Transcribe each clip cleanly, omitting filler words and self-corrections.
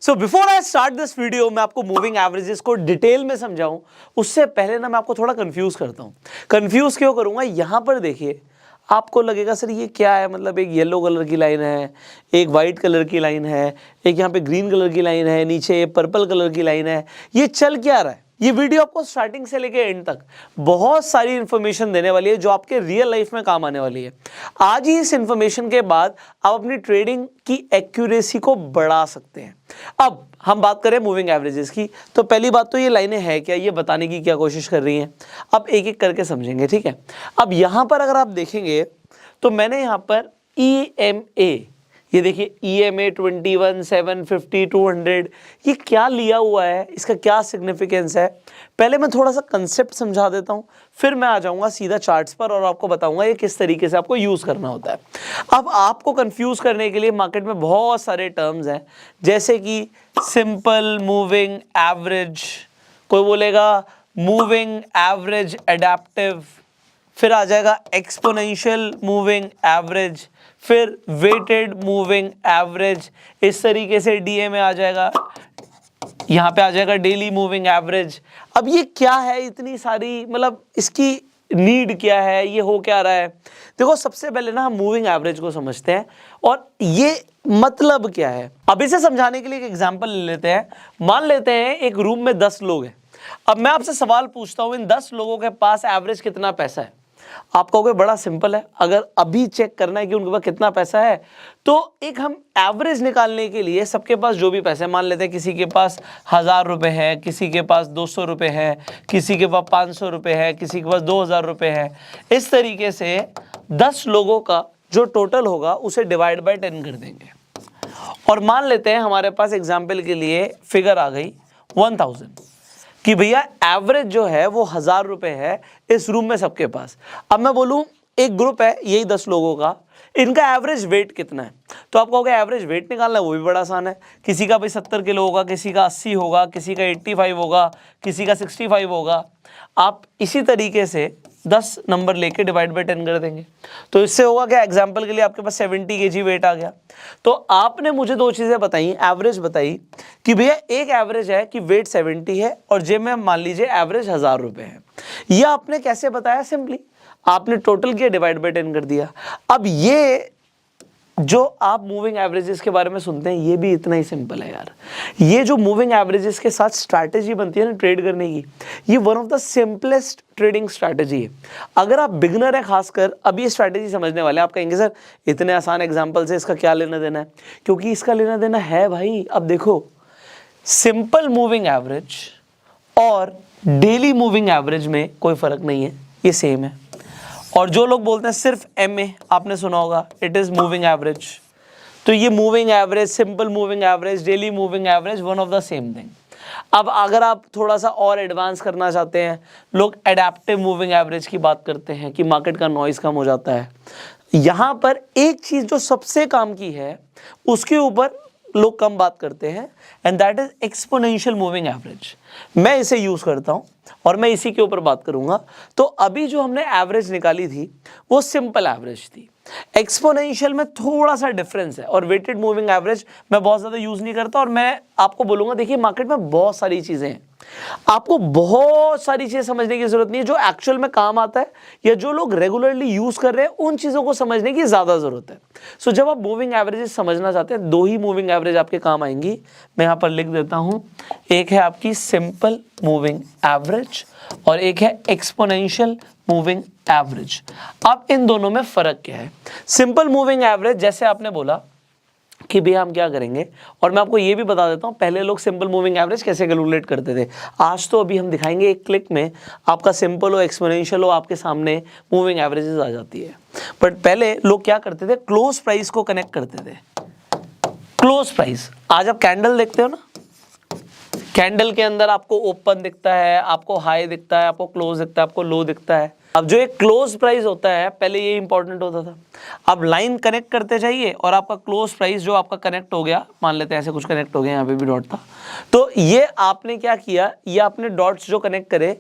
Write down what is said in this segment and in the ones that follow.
So before I start this video, मैं आपको moving averages को डिटेल में समझाऊं उससे पहले ना मैं आपको थोड़ा कंफ्यूज करता हूं। कंफ्यूज क्यों करूंगा? यहां पर देखिए, आपको लगेगा सर ये क्या है, मतलब एक येलो कलर की लाइन है, एक वाइट कलर की लाइन है, एक यहाँ पे ग्रीन कलर की लाइन है, नीचे पर्पल कलर की लाइन है, ये चल क्या रहा है? ये वीडियो आपको स्टार्टिंग से लेके एंड तक बहुत सारी इंफॉर्मेशन देने वाली है जो आपके रियल लाइफ में काम आने वाली है। आज ही इस इंफॉर्मेशन के बाद आप अपनी ट्रेडिंग की एक्यूरेसी को बढ़ा सकते हैं। अब हम बात करें मूविंग एवरेजेस की, तो पहली बात तो ये लाइनें हैं क्या, ये बताने की क्या कोशिश कर रही हैं। अब एक एक करके समझेंगे, ठीक है। अब यहां पर अगर आप देखेंगे तो मैंने यहां पर EMA, ये देखिए EMA 21, 750, 200, ये क्या लिया हुआ है, इसका क्या सिग्निफिकेंस है। पहले मैं थोड़ा सा कंसेप्ट समझा देता हूँ, फिर मैं आ जाऊंगा सीधा चार्ट्स पर और आपको बताऊंगा ये किस तरीके से आपको यूज करना होता है। अब आपको कंफ्यूज करने के लिए मार्केट में बहुत सारे टर्म्स हैं, जैसे कि सिंपल मूविंग एवरेज, कोई बोलेगा मूविंग एवरेज एडेप्टिव, फिर आ जाएगा एक्सपोनेंशियल मूविंग एवरेज, फिर वेटेड मूविंग एवरेज, इस तरीके से DMA आ जाएगा, यहां पे आ जाएगा डेली मूविंग एवरेज। अब ये क्या है, इतनी सारी, मतलब इसकी नीड क्या है, ये हो क्या रहा है? देखो, सबसे पहले ना हम मूविंग एवरेज को समझते हैं और ये मतलब क्या है। अब इसे समझाने के लिए एक एग्जांपल ले लेते हैं। मान लेते हैं एक रूम में 10 लोग हैं। अब मैं आपसे सवाल पूछता हूं, इन 10 लोगों के पास एवरेज कितना पैसा है? आप कहोगे बड़ा सिंपल है, अगर अभी चेक करना है कि उनके पास कितना पैसा है, तो एक हम एवरेज निकालने के लिए सबके पास जो भी पैसा है, मान लेते हैं किसी के पास 1000 रुपए है, किसी के पास 200 रुपए है, किसी के पास 500 रुपए है, किसी के पास 2000 रुपए है। इस तरीके से 10 लोगों का जो टोटल होगा उसे डिवाइड बाय 10 कर देंगे और मान लेते हैं हमारे पास एग्जाम्पल के लिए फिगर आ गई 1000 कि भैया एवरेज जो है वो 1000 रुपए है इस रूम में सबके पास। अब मैं बोलूं एक ग्रुप है यही 10 लोगों का, इनका एवरेज वेट कितना है? तो आप कहोगे एवरेज वेट निकालना है, वो भी बड़ा आसान है। किसी का भाई 70 किलो होगा, किसी का 80 होगा, किसी का 85 होगा, किसी का 65 होगा। आप इसी तरीके से 10 नंबर लेके डिवाइड बाय 10 कर देंगे, तो इससे होगा क्या, एग्जाम्पल के लिए आपके पास 70 kg वेट आ गया। तो आपने मुझे दो चीजें बताई, एवरेज बताई कि भैया एक एवरेज है कि वेट 70 है और जेब में मान लीजिए एवरेज 1000 रुपए है। यह आपने कैसे बताया? सिंपली आपने टोटल किया, डिवाइड बाय 10 कर दिया। अब ये जो आप मूविंग एवरेजेस के बारे में सुनते हैं, ये भी इतना ही सिंपल है यार। ये जो मूविंग एवरेजेस के साथ स्ट्रैटेजी बनती है ना ट्रेड करने की, ये one of the simplest trading strategy है। अगर आप बिगनर है खासकर, अब ये स्ट्रैटेजी समझने वाले आप कहेंगे सर इतने आसान एग्जाम्पल से इसका क्या लेना देना है? क्योंकि इसका लेना देना है भाई। अब देखो, सिंपल मूविंग एवरेज और डेली मूविंग एवरेज में कोई फर्क नहीं है, ये सेम है। और जो लोग बोलते हैं सिर्फ MA, आपने सुना होगा, इट इज मूविंग एवरेज। तो ये moving average, simple moving average, daily moving average, one of the same thing. अब अगर आप थोड़ा सा और एडवांस करना चाहते हैं, लोग एडेप्टिव मूविंग एवरेज की बात करते हैं कि मार्केट का नॉइज कम हो जाता है। यहां पर एक चीज जो सबसे काम की है उसके ऊपर लोग कम बात करते हैं, and that is exponential moving average. मैं इसे यूज करता हूं और मैं इसी के ऊपर बात करूंगा। तो अभी जो हमने एवरेज निकाली थी वो सिंपल एवरेज थी। एक्सपोनेंशियल में थोड़ा सा डिफरेंस है और वेटेड मूविंग एवरेज मैं बहुत ज़्यादा यूज़ नहीं करता। और मैं आपको बोलूँगा, देखिए मार्केट में बहुत सारी चीज़ें हैं, आपको बहुत सारी चीज़ें समझने की ज़रूरत नहीं है। जो एक्चुअल में काम आता है या जो लोग रेगुलरली यूज़ कर रहे हैं, उन चीज़ों को समझने की ज़्यादा ज़रूरत है। सो जब आप मूविंग एवरेजेस समझना चाहते हैं, दो ही मूविंग एवरेज आपके काम आएंगी। मैं यहाँ पर लिख देता हूँ, एक है आपकी सिंपल मूविंग एवरेज और एक है एक्सपोनेंशियल मूविंग एवरेज। अब इन दोनों में फ़र्क क्या है? सिंपल मूविंग एवरेज, जैसे आपने बोला कि भैया हम क्या करेंगे, और मैं आपको ये भी बता देता हूँ पहले लोग सिंपल मूविंग एवरेज कैसे कैलकुलेट करते थे। आज तो अभी हम दिखाएंगे एक क्लिक में आपका सिंपल हो, एक्सपोनेंशियल हो, आपके सामने मूविंग एवरेजेस आ जाती है। बट पहले लोग क्या करते थे, क्लोज प्राइस को कनेक्ट करते थे। क्लोज प्राइस, आज आप कैंडल देखते हो ना, कैंडल के अंदर आपको ओपन दिखता है, आपको हाई दिखता है, आपको क्लोज दिखता है, आपको लो दिखता है। अब जो एक क्लोज प्राइस होता है, पहले ये इंपॉर्टेंट होता था। अब लाइन कनेक्ट करते जाइए और आपका क्लोज प्राइस जो आपका कनेक्ट हो गया, मान लेते हैं ऐसे कुछ कनेक्ट हो गया, यहाँ पे भी डॉट था, तो ये आपने क्या किया, ये आपने डॉट्स जो कनेक्ट करे,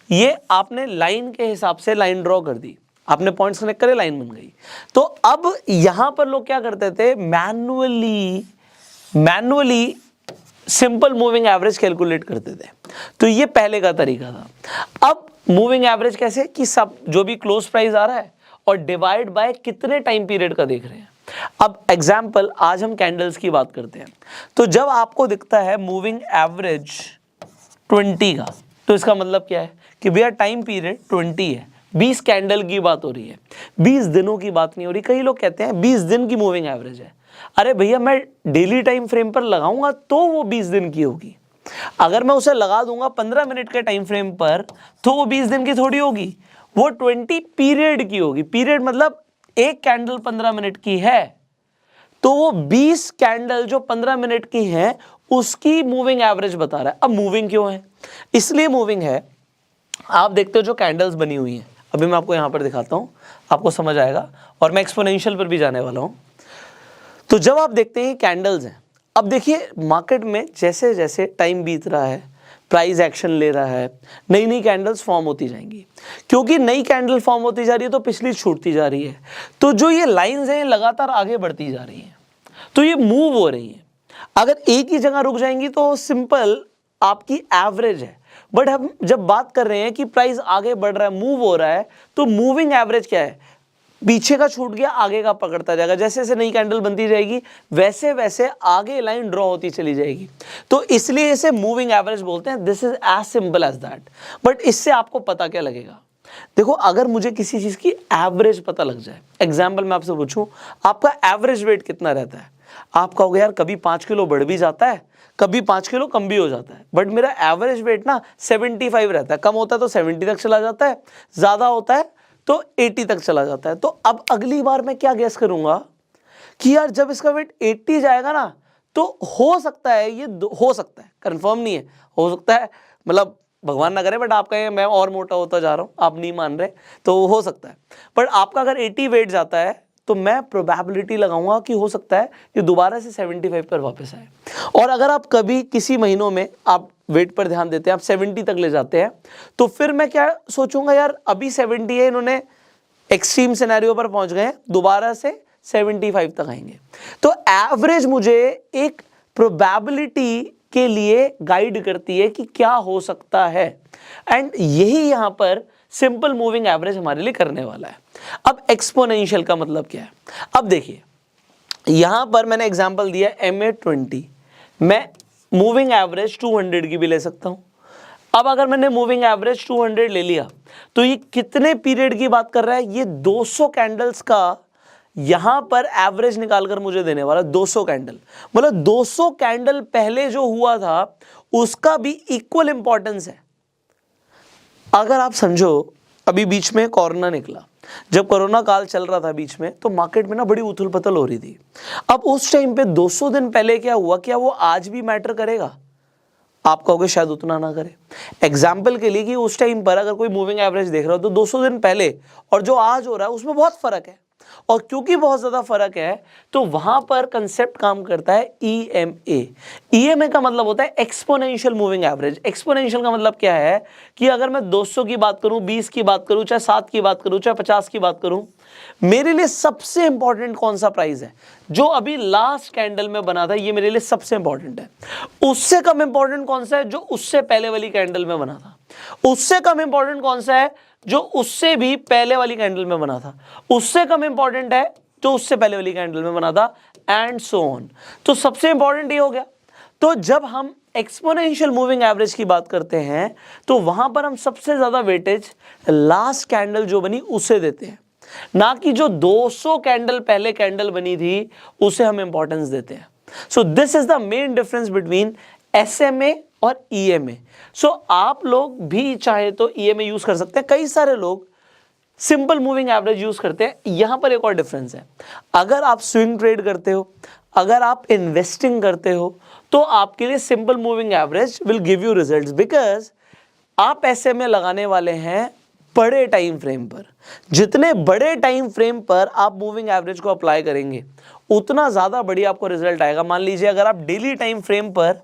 ये आपने लाइन के हिसाब से लाइन ड्रॉ कर दी, आपने पॉइंट्स कनेक्ट करे, लाइन बन गई। तो अब यहां पर लोग क्या करते थे, manually simple moving average calculate करते थे। तो ये पहले का तरीका था। अब मूविंग एवरेज कैसे, कि सब जो भी क्लोज प्राइस आ रहा है और डिवाइड बाय कितने टाइम पीरियड का देख रहे हैं। अब एग्जाम्पल, आज हम कैंडल्स की बात करते हैं। तो जब आपको दिखता है मूविंग एवरेज 20 का, तो इसका मतलब क्या है कि भैया टाइम पीरियड 20 है, 20 कैंडल की बात हो रही है, 20 दिनों की बात नहीं हो रही। कई लोग कहते हैं 20 दिन की मूविंग एवरेज है। अरे भैया, मैं डेली टाइम फ्रेम पर लगाऊंगा तो वो 20 दिन की होगी। अगर मैं उसे लगा दूंगा 15 मिनट के टाइम फ्रेम पर तो वो 20 दिन की थोड़ी होगी, वो 20 पीरियड की होगी। पीरियड मतलब एक कैंडल 15 मिनट की है तो वो 20 कैंडल जो 15 मिनट की हैं उसकी मूविंग एवरेज बता रहा है। अब मूविंग क्यों है, इसलिए मूविंग है, आप देखते हो जो कैंडल्स बनी हुई हैं, अभी मैं आपको यहां पर दिखाता हूं, आपको समझ आएगा, और मैं एक्सपोनेंशियल पर भी जाने वाला हूं। तो जब आप देखते हैं कैंडल्स हैं, अब देखिए मार्केट में जैसे जैसे टाइम बीत रहा है, प्राइस एक्शन ले रहा है, नई नई कैंडल्स फॉर्म होती जाएंगी। क्योंकि नई कैंडल फॉर्म होती जा रही है तो पिछली छूटती जा रही है, तो जो ये लाइंस हैं लगातार आगे बढ़ती जा रही हैं, तो ये मूव हो रही हैं। अगर एक ही जगह रुक जाएंगी तो सिंपल आपकी एवरेज है। बट हम जब बात कर रहे हैं कि प्राइस आगे बढ़ रहा है, मूव हो रहा है, तो मूविंग एवरेज क्या है, पीछे का छूट गया आगे का पकड़ता जाएगा। जैसे जैसे नई कैंडल बनती जाएगी वैसे वैसे आगे लाइन ड्रॉ होती चली जाएगी, तो इसलिए इसे मूविंग एवरेज बोलते हैं। This is as simple as that. But इससे आपको पता क्या लगेगा, देखो अगर मुझे किसी चीज की एवरेज पता लग जाए, एग्जाम्पल मैं आपसे पूछूं आपका एवरेज वेट कितना रहता है, आप कहोगे यार कभी 5 किलो बढ़ भी जाता है, कभी 5 किलो कम भी हो जाता है, बट मेरा एवरेज वेट ना 75 रहता है। कम होता है तो 70 तक चला जाता है, ज्यादा होता है तो 80 तक चला जाता है। तो अब अगली बार मैं क्या गेस करूंगा कि यार जब इसका वेट 80 जाएगा ना, तो हो सकता है ये हो सकता है, कंफर्म नहीं है, हो सकता है, मतलब भगवान ना करे, बट आप कहें मैं और मोटा होता जा रहा हूं, आप नहीं मान रहे, तो हो सकता है। बट आपका अगर 80 वेट जाता है तो मैं प्रोबेबिलिटी लगाऊंगा कि हो सकता है कि दोबारा से 75 पर वापस आए। और अगर आप कभी किसी महीनों में आप वेट पर ध्यान देते हैं, आप 70 तक ले जाते हैं, तो फिर मैं क्या सोचूंगा, यार अभी 70 है, इन्होंने एक्सट्रीम सिनेरियो पर पहुंच गए, दोबारा से 75 तक आएंगे। तो एवरेज मुझे एक प्रोबेबिलिटी के लिए गाइड करती है कि क्या हो सकता है, एंड यही यहां पर सिंपल मूविंग एवरेज हमारे लिए करने वाला है। अब एक्सपोनेंशियल का मतलब क्या है, अब देखिए यहां पर मैंने एग्जांपल दिया MA20, मैं मूविंग एवरेज 200 की भी ले सकता हूं। अब अगर मैंने मूविंग एवरेज 200 ले लिया तो ये कितने पीरियड की बात कर रहा है, ये 200 कैंडल्स का यहां पर एवरेज निकालकर मुझे देने वाला, 200 कैंडल, मतलब 200 कैंडल पहले जो हुआ था उसका भी इक्वल इंपॉर्टेंस है। अगर आप समझो अभी बीच में कोरोना निकला, जब कोरोना काल चल रहा था बीच में, तो मार्केट में ना बड़ी उथल पुथल हो रही थी। अब उस टाइम पे 200 दिन पहले क्या हुआ, क्या वो आज भी मैटर करेगा, आप कहोगे शायद उतना ना करे। एग्जाम्पल के लिए कि उस टाइम पर अगर कोई मूविंग एवरेज देख रहा हो तो 200 दिन पहले और जो आज हो रहा है उसमें बहुत फर्क है, और क्योंकि बहुत ज्यादा फर्क है तो वहां पर कंसेप्ट काम करता है EMA। EMA का मतलब होता है एक्सपोनेंशियल मूविंग एवरेज। एक्सपोनेंशियल का मतलब क्या है कि अगर मैं 200 की बात करूं, 20 की बात करूं, चाहे 7 की बात करूं, चाहे 50 की बात करूं, मेरे लिए सबसे इंपॉर्टेंट कौन सा प्राइस है, जो अभी लास्ट कैंडल में बना था, ये मेरे लिए सबसे इंपॉर्टेंट है। उससे कम इंपॉर्टेंट कौन सा है, जो उससे पहले वाली कैंडल में बना था। उससे कम इंपॉर्टेंट कौन सा है, जो उससे भी पहले वाली कैंडल में बना था। उससे कम इंपॉर्टेंट है जो उससे पहले वाली कैंडल में बना था, एंड सो ऑन। तो सबसे इंपॉर्टेंट ये हो गया। तो जब हम एक्सपोनेंशियल मूविंग एवरेज की बात करते हैं तो वहां पर हम सबसे ज्यादा वेटेज लास्ट कैंडल जो बनी उसे देते हैं, ना कि जो 200 कैंडल पहले कैंडल बनी थी उसे हम इंपॉर्टेंस देते हैं। So this is the main difference between SMA और EMA। सो आप लोग भी चाहे तो EMA यूज कर सकते हैं, कई सारे लोग सिंपल मूविंग एवरेज यूज करते हैं। यहां पर एक और डिफरेंस है, अगर आप स्विंग ट्रेड करते हो, अगर आप इन्वेस्टिंग करते हो, तो आपके लिए simple moving average will give you results, because आप SMA लगाने वाले हैं बड़े टाइम फ्रेम पर। जितने बड़े टाइम फ्रेम पर आप मूविंग एवरेज को अप्लाई करेंगे उतना ज्यादा बढ़िया आपको रिजल्ट आएगा। मान लीजिए अगर आप डेली टाइम फ्रेम पर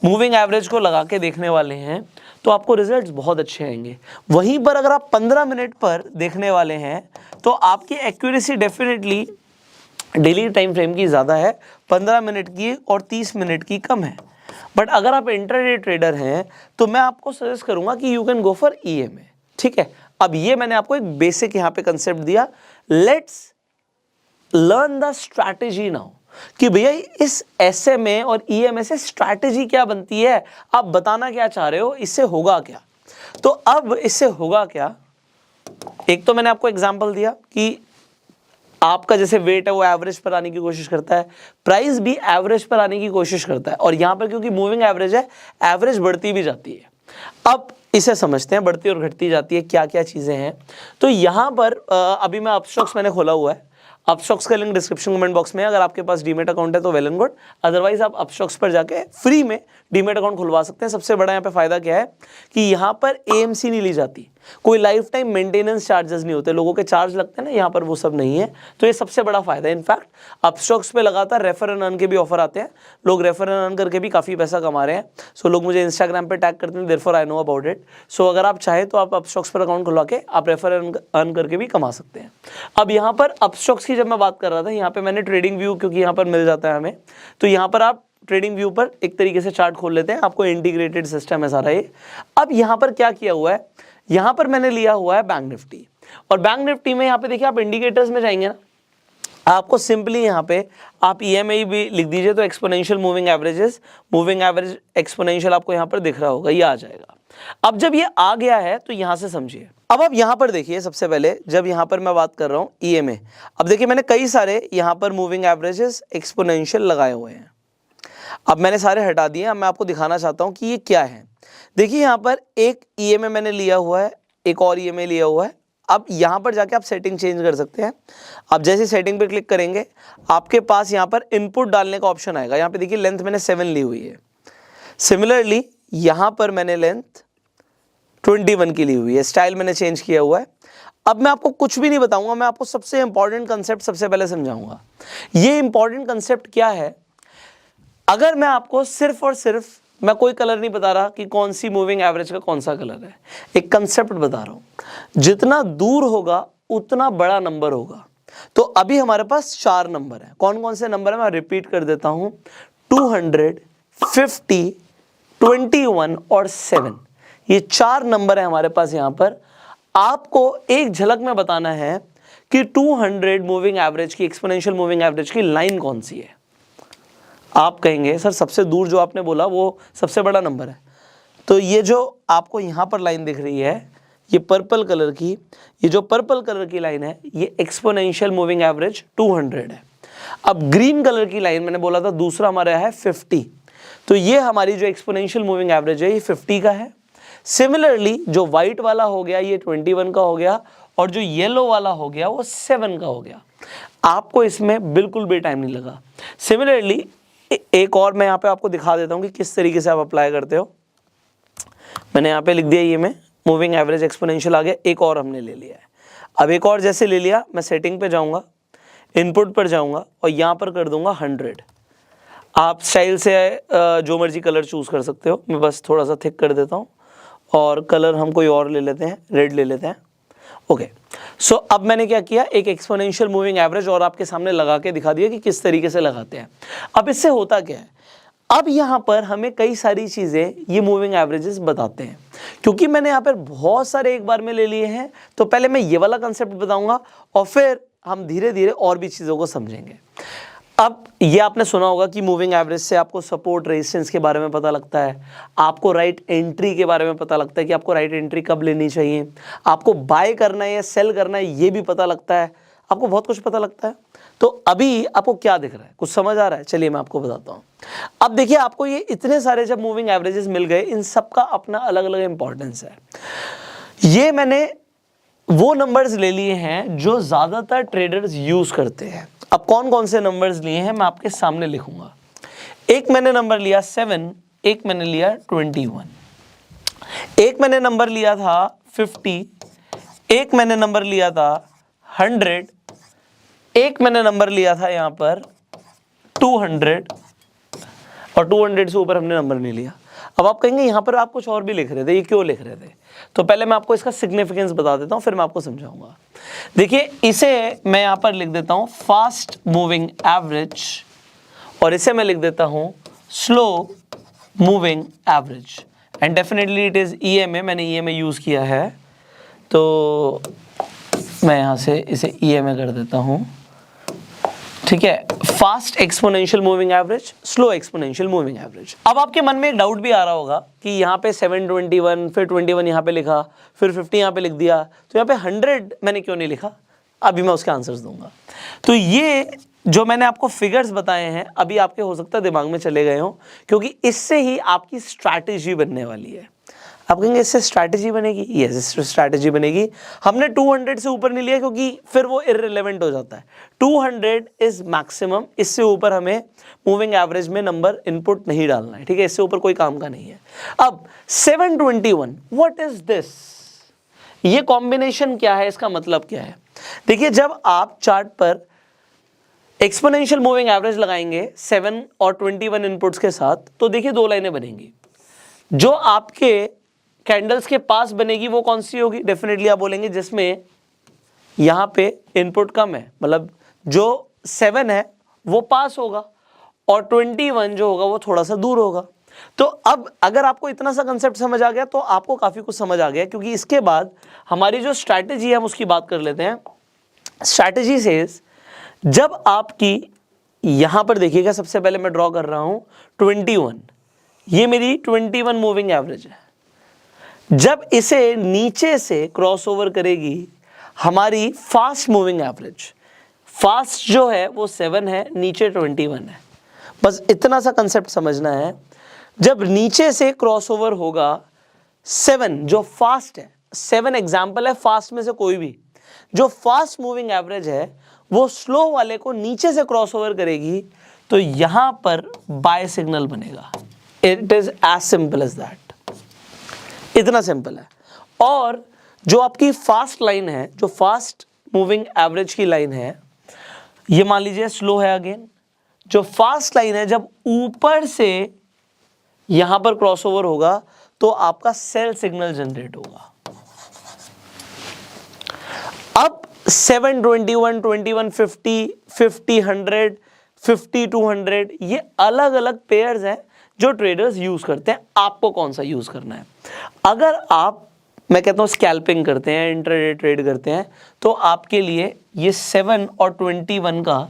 मूविंग एवरेज को लगा के देखने वाले हैं तो आपको रिजल्ट्स बहुत अच्छे आएंगे। वहीं पर अगर आप 15 मिनट पर देखने वाले हैं तो आपकी accuracy definitely daily time frame की ज़्यादा है, 15 मिनट की और 30 मिनट की कम है। बट अगर आप इंट्राडे ट्रेडर हैं तो मैं आपको सजेस्ट करूंगा कि you can go for EMA, ठीक है। अब ये मैंने आपको एक बेसिक यहाँ पे कंसेप्ट दिया। Let's learn the strategy now कि भैया इस SMA और EMA से स्ट्रैटेजी क्या बनती है, आप बताना क्या चाह रहे हो, इससे होगा क्या। तो अब इससे होगा क्या, एक तो मैंने आपको एग्जांपल दिया कि आपका जैसे वेट है वो एवरेज पर आने की कोशिश करता है, प्राइस भी एवरेज पर आने की कोशिश करता है, और यहां पर क्योंकि मूविंग एवरेज है, एवरेज बढ़ती भी जाती है। अब इसे समझते हैं, बढ़ती और घटती जाती है, क्या क्या चीजें हैं। तो यहां पर अभी मैं अपस्टॉक्स मैंने खोला हुआ है, अपस्टॉक्स का लिंक डिस्क्रिप्शन कमेंट बॉक्स में है। अगर आपके पास डीमेट अकाउंट है तो वेल एंड गुड, अदरवाइज आप अपस्टॉक्स पर जाके फ्री में डीमेट अकाउंट खुलवा सकते हैं। सबसे बड़ा यहाँ पे फायदा क्या है कि यहाँ पर AMC नहीं ली जाती, कोई लाइफ टाइम मेंटेनेंस चार्जेस नहीं होते, लोगों के चार्ज लगते हैं ना, यहाँ पर वो सब नहीं है। तो ये सबसे बड़ा फायदा है। इनफैक्ट अपस्टॉक्स पे लगातार रेफर एंड अर्न के भी ऑफर आते हैं, लोग रेफर एंड अर्न करके भी काफ़ी पैसा कमा रहे हैं। सो लोग मुझे इंस्टाग्राम पे टैग करते हैं, therefore I know about it. So अगर आप चाहें तो आप अपस्टॉक्स पर अकाउंट खुलवा के आप रेफर एंड अर्न करके भी कमा सकते हैं। अब यहाँ पर अपस्टॉक्स की जब मैं बात कर रहा था, यहाँ पे मैंने ट्रेडिंग व्यू, क्योंकि यहाँ पर मिल जाता है हमें, तो यहाँ पर आप ट्रेडिंग व्यू पर एक तरीके से चार्ट खोल लेते हैं, आपको इंटीग्रेटेड सिस्टम है सारा ये। अब यहाँ पर क्या किया हुआ है, यहाँ पर मैंने लिया हुआ है बैंक निफ्टी, और बैंक निफ्टी में यहाँ पे देखिए आप इंडिकेटर्स में जाएंगे ना, आपको सिंपली यहाँ पे आप EMA भी लिख दीजिए तो exponential moving averages, moving average exponential आपको यहाँ पर दिख रहा होगा, ये आ जाएगा। अब जब ये आ गया है तो यहाँ से समझिए। अब आप यहाँ पर देखिए, सबसे पहले जब यहाँ पर मैं बात कर रहा हूँ EMA, अब देखिए मैंने कई सारे यहाँ पर मूविंग एवरेजेस एक्सपोनेंशियल लगाए हुए हैं। अब मैंने सारे हटा दिए, अब मैं आपको दिखाना चाहता हूँ कि ये क्या है। देखिए यहाँ पर एक EMA मैंने लिया हुआ है, एक और EMA लिया हुआ है। अब यहाँ पर जाके आप सेटिंग चेंज कर सकते हैं। आप जैसे सेटिंग पे क्लिक करेंगे, आपके पास यहाँ पर इनपुट डालने का ऑप्शन आएगा। यहाँ पे देखिए लेंथ मैंने 7 ली हुई है, सिमिलरली यहाँ पर मैंने लेंथ 21 की ली हुई है, स्टाइल मैंने चेंज किया हुआ है। अब मैं आपको कुछ भी नहीं बताऊंगा, मैं आपको सबसे इंपॉर्टेंट कंसेप्ट सबसे पहले समझाऊंगा। ये इंपॉर्टेंट कंसेप्ट क्या है, अगर मैं आपको सिर्फ और सिर्फ, मैं कोई कलर नहीं बता रहा कि कौन सी मूविंग एवरेज का कौन सा कलर है, एक कंसेप्ट बता रहा हूं। जितना दूर होगा उतना बड़ा नंबर होगा। तो अभी हमारे पास 4 नंबर है, कौन कौन से नंबर है मैं रिपीट कर देता हूं, 200, 50, 21 और 7, ये 4 नंबर है हमारे पास। यहां पर आपको एक झलक में बताना है कि 200 मूविंग एवरेज की, एक्सपोनेंशियल मूविंग एवरेज की लाइन कौन सी है। आप कहेंगे सर सबसे दूर जो आपने बोला वो सबसे बड़ा नंबर है, तो ये जो आपको यहाँ पर लाइन दिख रही है, ये पर्पल कलर की, ये जो पर्पल कलर की लाइन है, ये एक्सपोनेंशियल मूविंग एवरेज 200 है। अब ग्रीन कलर की लाइन मैंने बोला था दूसरा हमारा है 50, तो ये हमारी जो एक्सपोनेंशियल मूविंग एवरेज है ये 50 का है। सिमिलरली जो व्हाइट वाला हो गया ये 21 का हो गया, और जो येलो वाला हो गया वो 7 का हो गया। आपको इसमें बिल्कुल भी टाइम नहीं लगा। सिमिलरली एक और मैं यहाँ पे आपको दिखा देता हूँ कि किस तरीके से आप अप्लाई करते हो। मैंने यहाँ पे लिख दिया ये, में मूविंग एवरेज एक्सपोनेंशियल आ गया, एक और हमने ले लिया है। अब एक और जैसे ले लिया, मैं सेटिंग पे जाऊँगा, इनपुट पर जाऊँगा और यहाँ पर कर दूंगा 100। आप स्टाइल से जो मर्जी कलर चूज़ कर सकते हो, मैं बस थोड़ा सा थिक कर देता हूँ और कलर हम कोई और ले लेते हैं, रेड ले लेते हैं। ओके, सो अब मैंने क्या किया, एक एक्सपोनेंशियल मूविंग एवरेज और आपके सामने लगा के दिखा दिया कि किस तरीके से लगाते हैं। अब इससे होता क्या है, अब यहाँ पर हमें कई सारी चीज़ें ये मूविंग एवरेजेस बताते हैं। क्योंकि मैंने यहाँ पर बहुत सारे एक बार में ले लिए हैं, तो पहले मैं ये वाला कंसेप्ट बताऊंगा और फिर हम धीरे धीरे और भी चीज़ों को समझेंगे। अब ये आपने सुना होगा कि मूविंग एवरेज से आपको सपोर्ट रेजिस्टेंस के बारे में पता लगता है, आपको राइट एंट्री के बारे में पता लगता है कि आपको राइट एंट्री कब लेनी चाहिए, आपको बाय करना है या सेल करना है ये भी पता लगता है, आपको बहुत कुछ पता लगता है। तो अभी आपको क्या दिख रहा है, कुछ समझ आ रहा है? चलिए मैं आपको बताता हूँ। अब देखिए, आपको ये इतने सारे जब मूविंग एवरेजेस मिल गए, इन सब का अपना अलग अलग इंपॉर्टेंस है। ये मैंने वो नंबर्स ले लिए हैं जो ज़्यादातर ट्रेडर्स यूज़ करते हैं। अब कौन कौन से नंबर्स लिए हैं मैं आपके सामने लिखूंगा। एक मैंने नंबर लिया 7, एक मैंने लिया 21, एक मैंने नंबर लिया था 50, एक मैंने नंबर लिया था 100, एक मैंने नंबर लिया था यहाँ पर 200 और 200 से ऊपर हमने नंबर नहीं लिया। अब आप कहेंगे यहाँ पर आप कुछ और भी लिख रहे थे, ये क्यों लिख रहे थे? तो पहले मैं आपको इसका सिग्निफिकेंस बता देता हूँ, फिर मैं आपको समझाऊंगा। देखिए, इसे मैं यहाँ पर लिख देता हूँ फास्ट मूविंग एवरेज और इसे मैं लिख देता हूँ slow moving average and definitely it is EMA, मैंने EMA यूज किया है तो मैं यहां से इसे EMA कर देता हूं, ठीक है। Fast exponential moving average, slow exponential moving average. अब आपके मन में एक डाउट भी आ रहा होगा कि यहाँ पे 721 फिर 21 यहाँ पे लिखा, फिर 50 यहाँ पे लिख दिया, तो यहाँ पे 100 मैंने क्यों नहीं लिखा? अभी मैं उसके आंसर्स दूंगा। तो ये जो मैंने आपको फिगर्स बताए हैं अभी आपके हो सकता है दिमाग में चले गए हो, क्योंकि इससे ही आपकी स्ट्रैटेजी बनने वाली है। आप कहेंगे इससे स्ट्रैटेजी बनेगी? यस, इससे स्ट्रैटेजी बनेगी। हमने 200 से ऊपर नहीं लिया क्योंकि फिर वो इररिलेवेंट हो जाता है। 200 इज मैक्सिमम, इससे ऊपर हमें मूविंग एवरेज में नंबर इनपुट नहीं डालना है, ठीक है, इससे ऊपर कोई काम का नहीं है। अब 721 व्हाट इज दिस? ये कॉम्बिनेशन क्या है, इसका मतलब क्या है? देखिए, जब आप चार्ट पर एक्सपोनेंशियल मूविंग एवरेज लगाएंगे 7 और 21 इनपुट्स के साथ, तो देखिए दो लाइनें बनेंगी। जो आपके कैंडल्स के पास बनेगी वो कौन सी होगी? डेफिनेटली आप बोलेंगे जिसमें यहाँ पे इनपुट कम है, मतलब जो 7 है वो पास होगा और 21 जो होगा वो थोड़ा सा दूर होगा। तो अब अगर आपको इतना सा कंसेप्ट समझ आ गया तो आपको काफ़ी कुछ समझ आ गया, क्योंकि इसके बाद हमारी जो स्ट्रैटेजी है हम उसकी बात कर लेते हैं। स्ट्रैटेजी सेज, जब आपकी यहाँ पर देखिएगा, सबसे पहले मैं ड्रॉ कर रहा हूँ 21, ये मेरी 21 मूविंग एवरेज है। जब इसे नीचे से क्रॉसओवर करेगी हमारी फास्ट मूविंग एवरेज, फास्ट जो है वो 7 है, नीचे 21 है, बस इतना सा कंसेप्ट समझना है। जब नीचे से क्रॉसओवर होगा 7 जो फास्ट है, 7 एग्जाम्पल है फास्ट में से कोई भी, जो फास्ट मूविंग एवरेज है वो स्लो वाले को नीचे से क्रॉसओवर करेगी, तो यहां पर बाय सिग्नल बनेगा। It is as simple as that, इतना सिंपल है। और जो आपकी फास्ट लाइन है, जो फास्ट मूविंग एवरेज की लाइन है, ये मान लीजिए स्लो है अगेन। जो फास्ट लाइन है जब ऊपर से यहां पर क्रॉसओवर होगा तो आपका सेल सिग्नल जनरेट होगा। अब 7, 21, 21, 50, 50, 100, 50, 200 ये अलग अलग पेयर्स हैं जो ट्रेडर्स यूज करते हैं। आपको कौन सा यूज करना है? अगर आप, मैं कहता हूं, स्कैल्पिंग करते हैं, इंट्राडे ट्रेड करते हैं, तो आपके लिए ये 7 और 21 का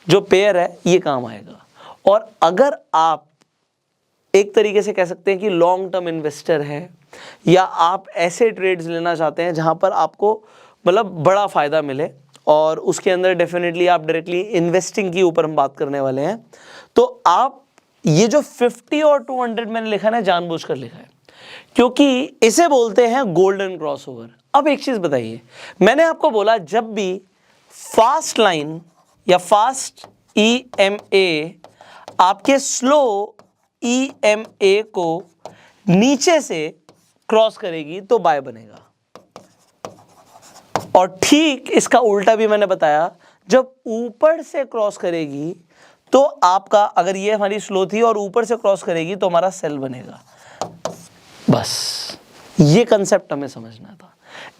जो पेयर है ये काम आएगा। और अगर आप एक तरीके से कह सकते हैं कि लॉन्ग टर्म इन्वेस्टर है, या आप ऐसे ट्रेड्स लेना चाहते हैं जहां पर आपको मतलब बड़ा फायदा मिले, और उसके अंदर डेफिनेटली आप डायरेक्टली इन्वेस्टिंग के ऊपर हम बात करने वाले हैं, तो आप ये जो 50 और 200 मैंने लिखा है, जानबूझकर लिखा है क्योंकि इसे बोलते हैं गोल्डन क्रॉसओवर। अब एक चीज बताइए, मैंने आपको बोला जब भी फास्ट लाइन या फास्ट EMA आपके स्लो EMA को नीचे से क्रॉस करेगी तो बाय बनेगा, और ठीक इसका उल्टा भी मैंने बताया, जब ऊपर से क्रॉस करेगी तो आपका, अगर ये हमारी स्लो थी और ऊपर से क्रॉस करेगी तो हमारा सेल बनेगा। बस ये कंसेप्ट हमें समझना था,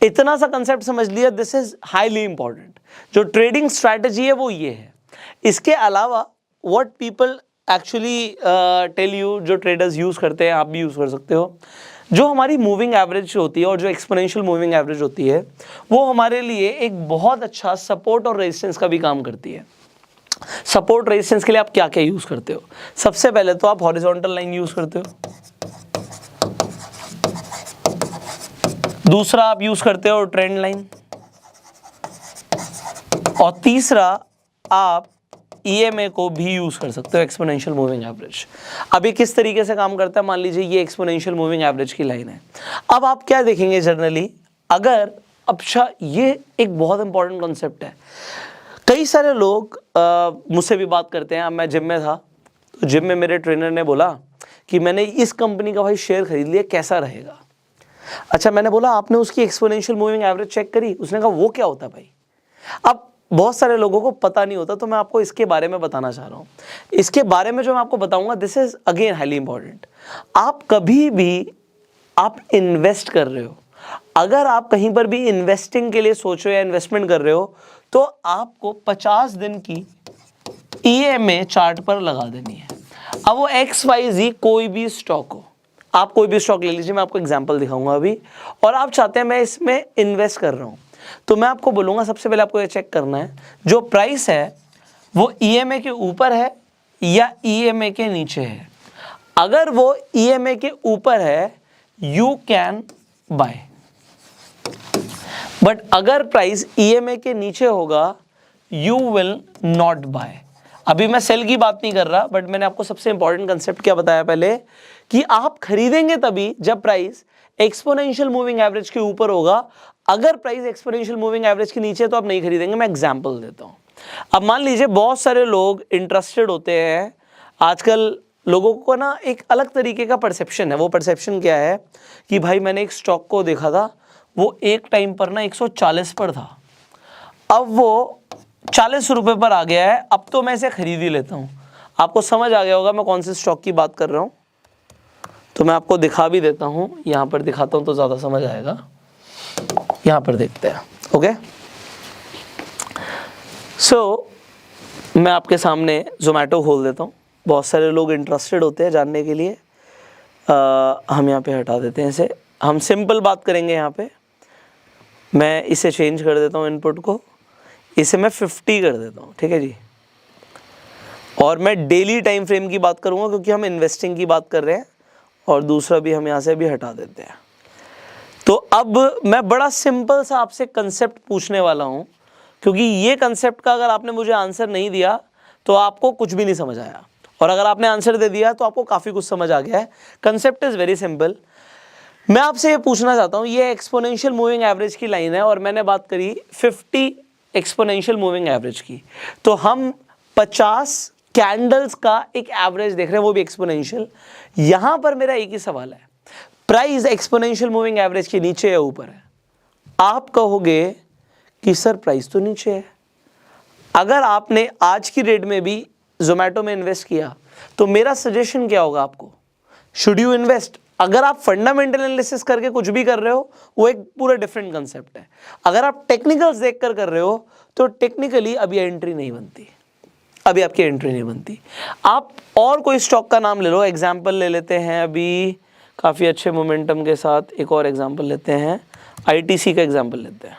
इतना सा कंसेप्ट समझ लिया, दिस इज हाईली इंपॉर्टेंट। जो ट्रेडिंग स्ट्रैटेजी है वो ये है। इसके अलावा what people actually tell you, जो ट्रेडर्स यूज करते हैं, आप भी यूज कर सकते हो, जो हमारी मूविंग एवरेज होती है और जो एक्सपोनेंशियल मूविंग एवरेज होती है वो हमारे लिए एक बहुत अच्छा सपोर्ट और रेजिस्टेंस का भी काम करती है। सपोर्ट रेजिस्टेंस के लिए आप क्या क्या यूज करते हो? सबसे पहले तो आप हॉरिजॉन्टल लाइन यूज करते हो, दूसरा आप यूज करते हो ट्रेंड लाइन, और तीसरा आप EMA को भी यूज कर सकते हो, एक्सपोनेंशियल मूविंग एवरेज। अब ये किस तरीके से काम करता है? मान लीजिए ये एक्सपोनेंशियल मूविंग एवरेज की लाइन है। अब आप क्या देखेंगे जनरली, अगर, अच्छा ये एक बहुत इंपॉर्टेंट कॉन्सेप्ट है, कई सारे लोग मुझसे भी बात करते हैं। अब मैं जिम में था, तो जिम में मेरे ट्रेनर ने बोला कि मैंने इस कंपनी का भाई शेयर खरीद लिया, कैसा रहेगा? अच्छा, मैंने बोला आपने उसकी एक्सपोनेंशियल मूविंग एवरेज चेक करी? उसने कहा वो क्या होता है भाई? अब बहुत सारे लोगों को पता नहीं होता, तो मैं आपको इसके बारे में बताना चाह रहा हूँ। इसके बारे में जो मैं आपको बताऊंगा, this is again highly important. आप कभी भी आप इन्वेस्ट कर रहे हो, अगर आप कहीं पर भी इन्वेस्टिंग के लिए सोच रहे हो या इन्वेस्टमेंट कर रहे हो, तो आपको 50 दिन की EMA चार्ट पर लगा देनी है। अब वो XYZ कोई भी स्टॉक हो, आप कोई भी स्टॉक ले लीजिए, मैं आपको एग्जांपल दिखाऊंगा अभी, और आप चाहते हैं मैं इसमें इन्वेस्ट कर रहा हूं, तो मैं आपको बोलूंगा सबसे पहले आपको ये चेक करना है जो प्राइस है वो EMA के ऊपर है या EMA के नीचे है। अगर वो EMA के ऊपर है यू कैन बाय, बट अगर प्राइस EMA के नीचे होगा यू विल नॉट बाय। अभी मैं सेल की बात नहीं कर रहा, बट मैंने आपको सबसे इंपॉर्टेंट कंसेप्ट क्या बताया पहले, कि आप खरीदेंगे तभी जब प्राइस एक्सपोनेंशियल मूविंग एवरेज के ऊपर होगा। अगर प्राइस एक्सपोनेंशियल मूविंग एवरेज के नीचे है तो आप नहीं खरीदेंगे। मैं एग्जांपल देता हूं। अब मान लीजिए बहुत सारे लोग इंटरेस्टेड होते हैं, आजकल लोगों को ना एक अलग तरीके का परसेप्शन है। वो परसेप्शन क्या है कि भाई मैंने एक स्टॉक को देखा था, वो एक टाइम पर ना 140 पर था, अब वो 40 रुपए पर आ गया है, अब तो मैं इसे खरीद ही लेता हूं। आपको समझ आ गया होगा मैं कौन से स्टॉक की बात कर रहा हूं, तो मैं आपको दिखा भी देता हूं, यहां पर दिखाता हूं तो ज्यादा समझ आएगा। यहां पर देखते हैं। ओके, सो मैं आपके सामने जोमेटो खोल देता हूं। बहुत सारे लोग इंटरेस्टेड होते हैं जानने के लिए। हम यहाँ पे हटा देते हैं इसे, हम सिंपल बात करेंगे। यहाँ पे मैं इसे चेंज कर देता हूँ, इनपुट को इसे मैं 50 कर देता हूँ, ठीक है जी। और मैं डेली टाइम फ्रेम की बात करूँगा क्योंकि हम इन्वेस्टिंग की बात कर रहे हैं, और दूसरा भी हम यहाँ से भी हटा देते हैं। तो अब मैं बड़ा सिंपल सा आपसे कंसेप्ट पूछने वाला हूँ, क्योंकि ये कंसेप्ट का अगर आपने मुझे आंसर नहीं दिया तो आपको कुछ भी नहीं समझ आया, और अगर आपने आंसर दे दिया तो आपको काफ़ी कुछ समझ आ गया है। Concept is very simple. मैं आपसे ये पूछना चाहता हूँ, ये एक्सपोनेंशियल मूविंग एवरेज की लाइन है और मैंने बात करी 50 एक्सपोनेंशियल मूविंग एवरेज की, तो हम 50 कैंडल्स का एक एवरेज देख रहे हैं, वो भी एक्सपोनेंशियल। यहाँ पर मेरा एक ही सवाल है, प्राइस एक्सपोनेंशियल मूविंग एवरेज के नीचे या ऊपर है? आप कहोगे कि सर प्राइस तो नीचे है। अगर आपने आज की डेट में भी जोमेटो में इन्वेस्ट किया तो मेरा सजेशन क्या होगा आपको, शुड यू इन्वेस्ट? अगर आप फंडामेंटल एनालिसिस करके कुछ भी कर रहे हो वो एक पूरा डिफरेंट कंसेप्ट है। अगर आप टेक्निकल्स देखकर कर रहे हो तो टेक्निकली अभी एंट्री नहीं बनती, अभी आपकी एंट्री नहीं बनती। आप और कोई स्टॉक का नाम ले लो, एग्जांपल ले लेते हैं अभी काफ़ी अच्छे मोमेंटम के साथ। एक और एग्जांपल लेते हैं, ITC का एग्जांपल लेते हैं।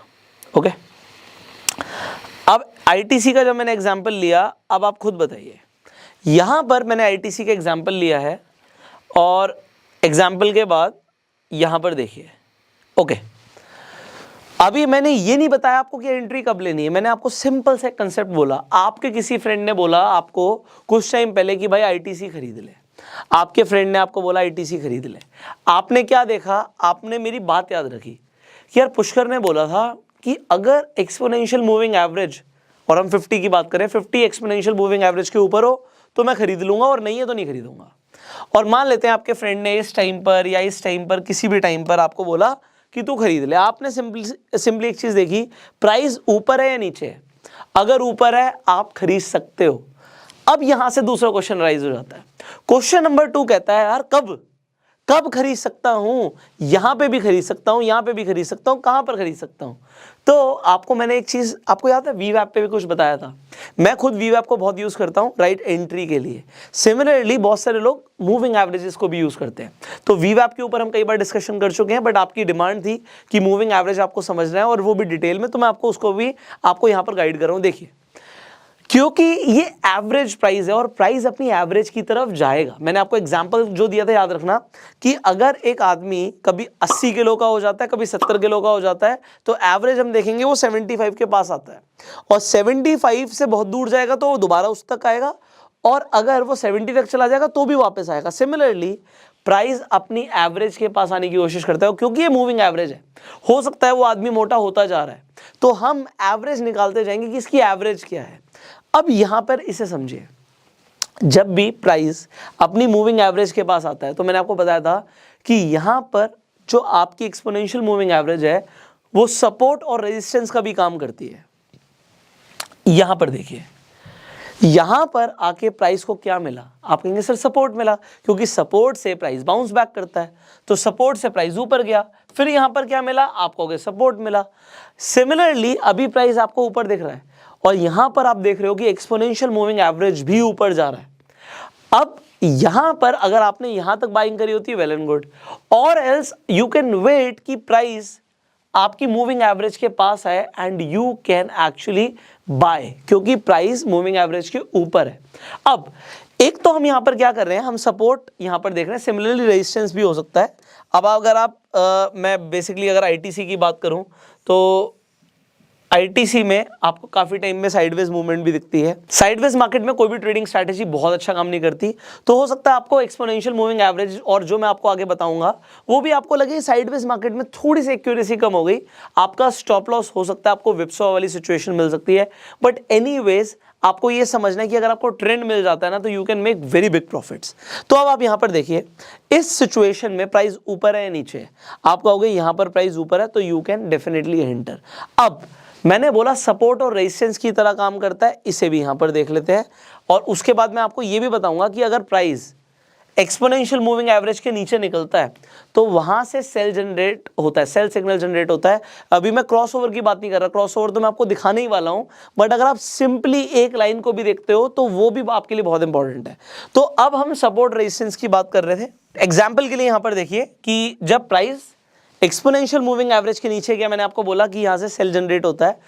ओके, अब ITC का जब मैंने एग्जांपल लिया, अब आप खुद बताइए, यहाँ पर मैंने ITC का एग्जांपल लिया है और एग्जाम्पल के बाद यहाँ पर देखिए। ओके, अभी मैंने ये नहीं बताया आपको कि एंट्री कब लेनी है, मैंने आपको सिंपल से कंसेप्ट बोला। आपके किसी फ्रेंड ने बोला आपको कुछ टाइम पहले कि भाई ITC खरीद ले, आपके फ्रेंड ने आपको बोला ITC खरीद ले। आपने क्या देखा, आपने मेरी बात याद रखी कि यार पुष्कर ने बोला था कि अगर एक्सपोनेंशियल मूविंग एवरेज, और हम 50 की बात करें, 50 एक्सपोनेंशियल मूविंग एवरेज के ऊपर हो तो मैं खरीद लूंगा, और नहीं है तो नहीं खरीदूंगा। और मान लेते हैं आपके फ्रेंड ने इस टाइम पर या इस टाइम पर किसी भी टाइम पर आपको बोला कि तू खरीद ले। आपने सिंपली एक चीज देखी, प्राइस ऊपर है या नीचे है? अगर ऊपर है आप खरीद सकते हो। अब यहां से दूसरा क्वेश्चन राइज हो जाता है। क्वेश्चन नंबर 2 कहता है यार कब खरीद सकता हूं? यहां पे भी खरीद सकता हूं, यहां पे भी खरीद सकता हूं, कहां पर खरीद सकता हूं? तो आपको मैंने एक चीज, आपको याद है VWAP पे भी कुछ बताया था। मैं खुद VWAP को बहुत यूज करता हूं राइट एंट्री के लिए। सिमिलरली बहुत सारे लोग मूविंग एवरेजेस को भी यूज करते हैं। तो VWAP के ऊपर हम कई बार डिस्कशन कर चुके हैं, बट आपकी डिमांड थी कि मूविंग एवरेज आपको समझना है और वो भी डिटेल में, तो मैं आपको उसको भी आपको यहाँ पर गाइड कर रहा हूँ। देखिए, क्योंकि ये एवरेज प्राइस है और प्राइस अपनी एवरेज की तरफ जाएगा। मैंने आपको एग्जांपल जो दिया था याद रखना, कि अगर एक आदमी कभी 80 किलो का हो जाता है, कभी 70 किलो का हो जाता है, तो एवरेज हम देखेंगे वो 75 के पास आता है, और 75 से बहुत दूर जाएगा तो वो दोबारा उस तक आएगा, और अगर वो 70 तक चला जाएगा तो भी वापस आएगा। सिमिलरली प्राइस अपनी एवरेज के पास आने की कोशिश करता है, क्योंकि ये मूविंग एवरेज है। हो सकता है वो आदमी मोटा होता जा रहा है, तो हम एवरेज निकालते जाएंगे कि इसकी एवरेज क्या है। अब यहां पर इसे समझिए, जब भी प्राइस अपनी मूविंग एवरेज के पास आता है, तो मैंने आपको बताया था कि यहां पर जो आपकी एक्सपोनेंशियल मूविंग एवरेज है वो सपोर्ट और रेजिस्टेंस का भी काम करती है। यहां पर देखिए, यहां पर आके प्राइस को क्या मिला? आप कहेंगे सर सपोर्ट मिला, क्योंकि सपोर्ट से प्राइस बाउंस बैक करता है, तो सपोर्ट से प्राइस ऊपर गया। फिर यहां पर क्या मिला? आप कहोगे सपोर्ट मिला। सिमिलरली अभी प्राइस आपको ऊपर दिख रहा है और यहां पर आप देख रहे हो कि एक्सपोनेंशियल मूविंग एवरेज भी ऊपर जा रहा है। अब यहां पर अगर आपने यहां तक बाइंग करी होती है वेल एंड गुड, और एल्स यू कैन वेट कि प्राइस आपकी मूविंग एवरेज के पास है and you can actually buy, क्योंकि प्राइस मूविंग एवरेज के ऊपर है। अब एक तो हम यहां पर क्या कर रहे हैं, हम सपोर्ट यहां पर देख रहे हैं, सिमिलरली रेजिस्टेंस भी हो सकता है। अब अगर आप मैं बेसिकली अगर आईटीसी की बात करूं तो आईटीसी में आपको काफी टाइम में साइडवेज मूवमेंट भी दिखती है। साइडवेज मार्केट में कोई भी ट्रेडिंग स्ट्रैटेजी बहुत अच्छा काम नहीं करती, तो हो सकता है आपको एक्सपोनेंशियल मूविंग एवरेज और जो मैं आपको आगे बताऊंगा वो भी आपको लगे साइडवेज मार्केट में थोड़ी सी एक्यूरेसी कम हो गई, आपका स्टॉप लॉस हो सकता है, आपको विपसॉ वाली सिचुएशन मिल सकती है। बट एनीवेज आपको ये समझना है कि अगर आपको ट्रेंड मिल जाता है ना तो you can make very big profits. तो अब आप यहां पर देखिए, इस सिचुएशन में प्राइस ऊपर है या नीचे है, आप कहोगे यहां पर प्राइस ऊपर है तो यू कैन डेफिनेटली एंटर। अब मैंने बोला सपोर्ट और रेजिस्टेंस की तरह काम करता है, इसे भी यहां पर देख लेते हैं। और उसके बाद मैं आपको यह भी बताऊंगा कि अगर प्राइस एक्सपोनेंशियल मूविंग एवरेज के नीचे निकलता है तो वहां से सेल जनरेट होता है, सेल सिग्नल जनरेट होता है। अभी मैं क्रॉसओवर की बात नहीं कर रहा, क्रॉसओवर तो मैं आपको दिखाने ही वाला हूं, बट अगर आप सिंपली एक लाइन को भी देखते हो तो वो भी आपके लिए बहुत इंपॉर्टेंट है। तो अब हम सपोर्ट रेजिस्टेंस की बात कर रहे थे। एग्जाम्पल के लिए यहां पर देखिए कि जब प्राइस एक्सपोनेंशियल मूविंग एवरेज के नीचे गया, मैंने आपको बोला कि यहां से सेल जनरेट होता है,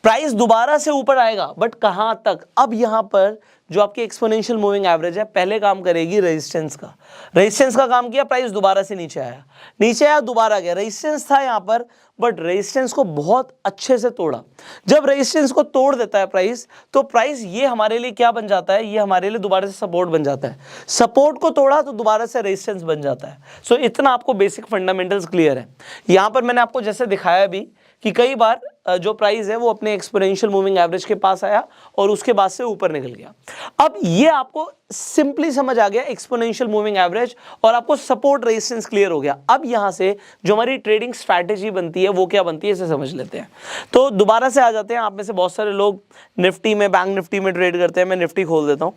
प्राइस दोबारा से ऊपर आएगा, बट कहां तक। अब यहां पर जो आपकी एक्सपोनेंशियल मूविंग एवरेज है पहले काम करेगी रेजिस्टेंस का, रेजिस्टेंस का काम किया, प्राइस दोबारा से नीचे आया, नीचे आया दोबारा गया, रेजिस्टेंस था यहां पर, बट रेजिस्टेंस को बहुत अच्छे से तोड़ा। जब रेजिस्टेंस को तोड़ देता है प्राइस, तो प्राइस ये हमारे लिए क्या बन जाता है, ये हमारे लिए दोबारा से सपोर्ट बन जाता है। सपोर्ट को तोड़ा तो दोबारा से रेजिस्टेंस बन जाता है। सो इतना आपको बेसिक फंडामेंटल्स क्लियर है। यहां पर मैंने आपको जैसे दिखाया भी कि कई बार जो प्राइस है वो अपने एक्सपोनेंशियल मूविंग एवरेज के पास आया और उसके बाद से ऊपर निकल गया। अब ये आपको सिंपली समझ आ गया एक्सपोनेंशियल मूविंग एवरेज, और आपको सपोर्ट रेजिस्टेंस क्लियर हो गया। अब यहां से जो हमारी ट्रेडिंग स्ट्रैटेजी बनती है वो क्या बनती है, इसे समझ लेते हैं। तो दोबारा से आ जाते हैं, आप में से बहुत सारे लोग निफ्टी में, बैंक निफ्टी में ट्रेड करते हैं। मैं निफ्टी खोल देता हूं।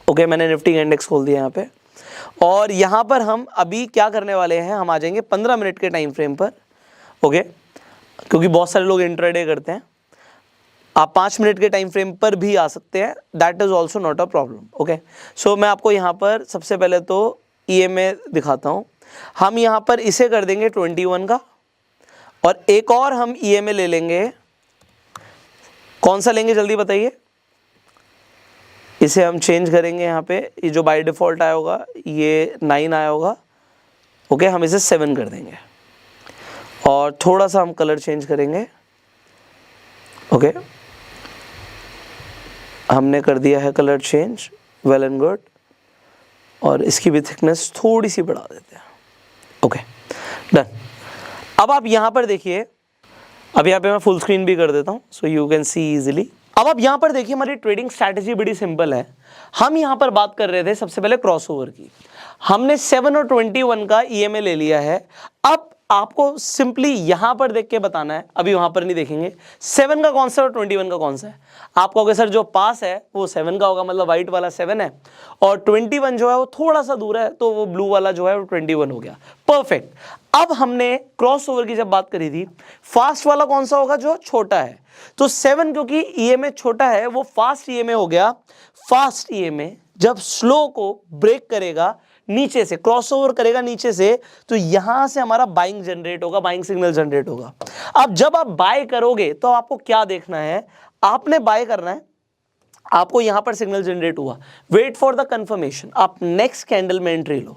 ओके, मैंने निफ्टी का इंडेक्स खोल दिया यहाँ पे, और यहां पर हम अभी क्या करने वाले हैं, हम आ जाएंगे 15 मिनट के टाइम फ्रेम पर। ओके, क्योंकि बहुत सारे लोग इंट्राडे करते हैं, आप 5 मिनट के टाइम फ्रेम पर भी आ सकते हैं, that is also not a problem. Okay, so मैं आपको यहाँ पर सबसे पहले तो EMA दिखाता हूँ। हम यहाँ पर इसे कर देंगे 21 का, और एक और हम EMA ले लेंगे। कौन सा लेंगे जल्दी बताइए। इसे हम चेंज करेंगे यहाँ पे, ये जो बाय डिफॉल्ट आया होगा ये 9 आया होगा। ओके, हम इसे 7 कर देंगे, और थोड़ा सा हम कलर चेंज करेंगे। ओके, हमने कर दिया है colour change, well and good, और इसकी भी थिकनेस थोड़ी सी बढ़ा देते हैं। Okay, done. अब आप यहां पर देखिए, अब यहाँ पे मैं फुल स्क्रीन भी कर देता हूं so you can see easily. अब आप यहां पर देखिए, हमारी ट्रेडिंग स्ट्रैटेजी बड़ी सिंपल है। हम यहां पर बात कर रहे थे सबसे पहले क्रॉसओवर की, हमने 7 और 21 का EMA ले लिया है। अब आपको सिंपली यहां पर देख के बताना है, अभी वहां पर नहीं देखेंगे 7 का कौन सा और 21 का कौन सा है। आप कहोगे सर जो पास है वो 7 का होगा, मतलब व्हाइट वाला 7 है, और 21 जो है वो थोड़ा सा दूर है, तो वो ब्लू वाला जो है वो 21 हो गया। परफेक्ट। अब हमने क्रॉसओवर की जब बात करी थी, फास्ट वाला कौन सा होगा, जो छोटा है, तो 7 क्योंकि EMA छोटा है वो फास्ट EMA हो गया। फास्ट EMA जब स्लो को ब्रेक करेगा, नीचे से क्रॉसओवर करेगा नीचे से, तो यहां से हमारा बाइंग जनरेट होगा, बाइंग सिग्नल जनरेट होगा। अब जब आप बाय करोगे तो आपको क्या देखना है, आपने बाय करना है, आपको यहां पर सिग्नल जनरेट हुआ, वेट फॉर द कंफर्मेशन, आप नेक्स्ट कैंडल में एंट्री लो।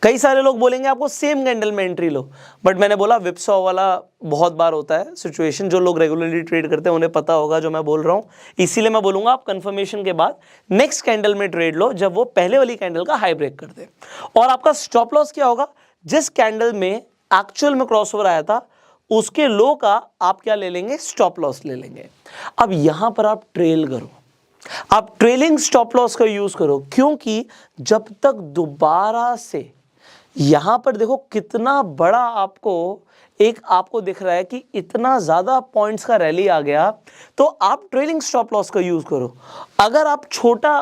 कई सारे लोग बोलेंगे आपको सेम कैंडल में एंट्री लो, बट मैंने बोला विपसॉ वाला बहुत बार होता है सिचुएशन, जो लोग रेगुलरली ट्रेड करते हैं उन्हें पता होगा जो मैं बोल रहा हूं, इसीलिए मैं बोलूंगा आप कंफर्मेशन के बाद नेक्स्ट कैंडल में ट्रेड लो, जब वो पहले वाली कैंडल का हाई ब्रेक कर दे। और आपका स्टॉप लॉस क्या होगा, जिस कैंडल में एक्चुअल में क्रॉसओवर आया था उसके लो का आप क्या ले लेंगे, स्टॉप लॉस ले लेंगे। अब यहां पर आप ट्रेल करो, आप ट्रेलिंग स्टॉप लॉस का यूज करो, क्योंकि जब तक दोबारा से यहां पर देखो कितना बड़ा आपको दिख रहा है कि इतना ज्यादा पॉइंट्स का रैली आ गया, तो आप ट्रेलिंग स्टॉप लॉस का यूज करो। अगर आप छोटा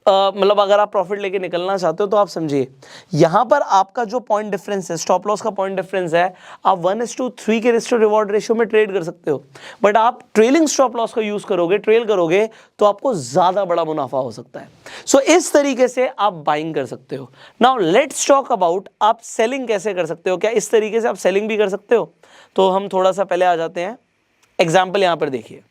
मतलब अगर आप प्रॉफिट लेके निकलना चाहते हो तो आप समझिए यहाँ पर आपका जो पॉइंट डिफरेंस है, स्टॉप लॉस का पॉइंट डिफरेंस है, आप 1:3 के रिस्क टू रिवॉर्ड रेशियो में ट्रेड कर सकते हो। बट आप ट्रेलिंग स्टॉप लॉस का यूज करोगे, ट्रेल करोगे, तो आपको ज्यादा बड़ा मुनाफा हो सकता है। सो इस तरीके से आप बाइंग कर सकते हो। नाउ लेट्स टॉक अबाउट आप सेलिंग कैसे कर सकते हो। क्या इस तरीके से आप सेलिंग भी कर सकते हो? तो हम थोड़ा सा पहले आ जाते हैं। एग्जाम्पल यहाँ पर देखिए,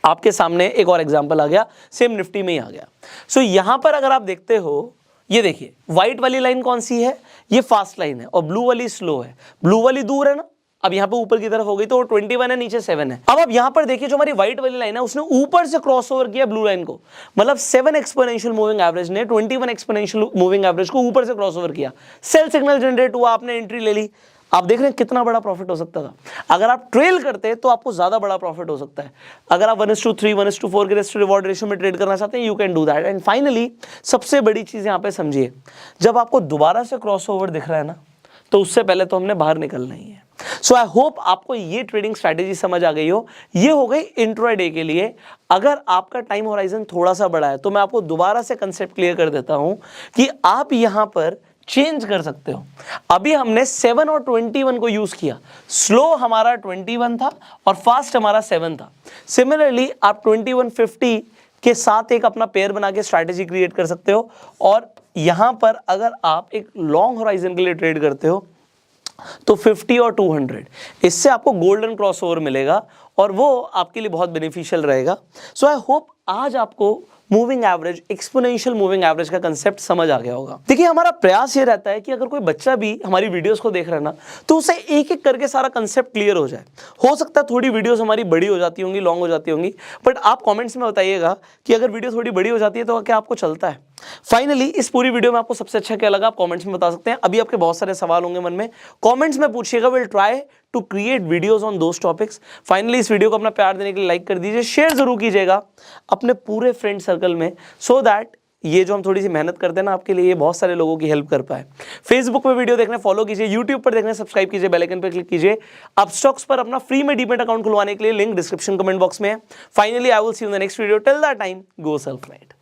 आपके सामने एक और एग्जांपल आ गया, सेम निफ्टी में ही आ गया। सो यहां पर अगर आप देखते हो, ये देखिए व्हाइट वाली लाइन कौन सी है, ये फास्ट लाइन है, और ब्लू वाली स्लो है। ब्लू वाली दूर है ना, अब यहां पे ऊपर की तरफ हो गई तो 21 है, नीचे 7 है। अब आप यहां पर देखिए जो हमारी व्हाइट वाली लाइन है उसने ऊपर से क्रॉस ओवर किया ब्लू लाइन को, मतलब 7 एक्सपोनेंशियल मूविंग एवरेज ने 21 एक्सपोनेंशियल मूविंग एवरेज को ऊपर से क्रॉस ओवर किया। सेल सिग्नल जनरेट हुआ, आपने एंट्री ले ली। आप देख रहे हैं कितना बड़ा प्रॉफिट हो सकता था। अगर आप ट्रेल करते तो आपको ज्यादा बड़ा प्रॉफिट हो सकता है। अगर आप 1:3, 1:4 के रिस्क टू रिवॉर्ड रेशियो में ट्रेड करना चाहते हैं, you can do that. And finally सबसे बड़ी चीज यहां पे समझिए, जब आपको दोबारा से क्रॉस ओवर दिख रहा है ना, तो उससे पहले तो हमने बाहर निकलना ही है। सो आई होप आपको ये ट्रेडिंग स्ट्रैटेजी समझ आ गई हो। ये हो गई इंट्राडे के लिए। अगर आपका टाइम होराइजन थोड़ा सा बड़ा है तो मैं आपको दोबारा से कंसेप्ट क्लियर कर देता हूं कि आप यहां पर चेंज कर सकते हो। अभी हमने 7 और 21 को यूज किया। स्लो हमारा 21 था और फास्ट हमारा 7 था। सिमिलरली आप 2150 के साथ एक अपना पेयर बना के स्ट्रैटेजी क्रिएट कर सकते हो। और यहां पर अगर आप एक लॉन्ग होराइजन के लिए ट्रेड करते हो तो 50 और 200, इससे आपको गोल्डन क्रॉसओवर मिलेगा और वो आपके लिए बहुत बेनिफिशियल रहेगा। सो आई होप आज आपको moving average, exponential moving average का कंसेप्ट समझ आ गया होगा। देखिए हमारा प्रयास ये रहता है कि अगर कोई बच्चा भी हमारी वीडियोस को देख रहा है ना, तो उसे एक एक करके सारा कंसेप्ट क्लियर हो जाए। हो सकता है थोड़ी वीडियोस हमारी बड़ी हो जाती होंगी, लॉन्ग हो जाती होंगी, बट आप कमेंट्स में बताइएगा कि अगर वीडियो थोड़ी बड़ी हो जाती है तो क्या आपको चलता है। फाइनली इस पूरी वीडियो में आपको सबसे अच्छा क्या लगा, आप कमेंट्स में बता सकते हैं। अभी आपके बहुत सारे सवाल होंगे मन में, कमेंट्स में पूछिएगा। Will try to create videos on those topics. Finally इस वीडियो को अपना प्यार देने के लिए लाइक कर दीजिए, शेयर जरूर कीजिएगा अपने पूरे फ्रेंड सर्कल में, सो दैट ये जो हम थोड़ी सी मेहनत करते हैं ना आपके लिए, ये बहुत सारे लोगों की हेल्प कर पाए। फेसबुक पे वीडियो देखने फॉलो कीजिए, यूट्यूब पर देखने सब्सक्राइब कीजिए, बेल आइकन पर क्लिक कीजिए। अपस्टॉक्स पर अपना फ्री में डीमैट अकाउंट खुलवाने के लिए लिंक डिस्क्रिप्शन कमेंट बॉक्स में है। Finally I will see you in the next video. Till that time, go self made.